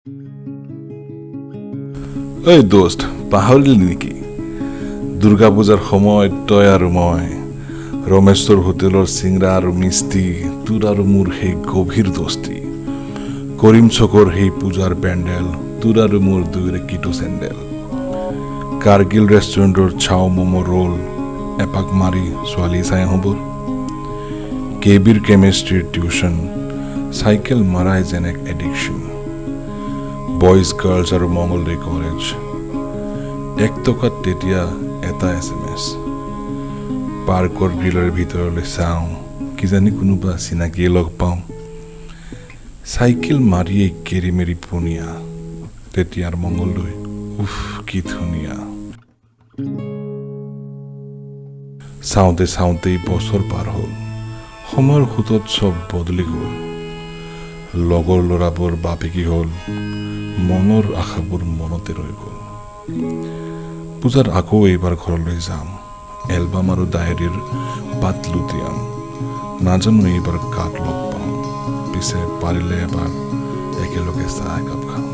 এই দোস্ত পাহৰিলি নেকি দুৰ্গা পূজাৰ সময়ত তই আৰু মই ৰমেশ্বৰ হোটেলৰ চিংৰা আৰু মিষ্টি তোৰ আৰু মোৰ সেই গভীৰ দোস্তি কৰিম চকৰ সেই পূজাৰ পেণ্ডেল তোৰ আৰু মোৰ দুয়োৰে কিটো চেণ্ডেল কাৰ্গিল ৰেষ্টুৰেণ্টৰ চাও ম'ম' ৰোল এপাক মাৰি ছোৱালী চাই হ'বৰ কেবিৰ কেমেষ্ট্ৰিৰ টিউশ্যন চাইকেল মাৰাই যেন এক এডিকশ্যন বইজ গাৰ্লছ আৰু মংগলদৈ কলেজ 1 টকাত তেতিয়া এটা SMS পাৰ্কৰ গ্ৰিলৰ ভিতৰলৈ চাওঁ কিজানি কোনোবা চিনাকিয়ে লগ পাওঁ চাইকেল মাৰিয়েই কেৰিমেৰি পনীয়া তেতিয়াৰ মংগলদৈ উফ কি ধুনীয়া চাওঁতে চাওঁতেই বছৰ পাৰ হ'ল সময়ৰ সোঁতত চব বদলি গ'ল লগৰ ল'ৰাবোৰ বাপেকি হ'ল মনৰ আশাবোৰ মনতে ৰৈ গ'ল পূজাত আকৌ এইবাৰ ঘৰলৈ যাম এলবাম আৰু ডায়েৰীৰ পাত লুটিয়াম নাজানো এইবাৰ কাক লগ পাম পিছে পাৰিলে এবাৰ একেলগে চাহ একাপ খাম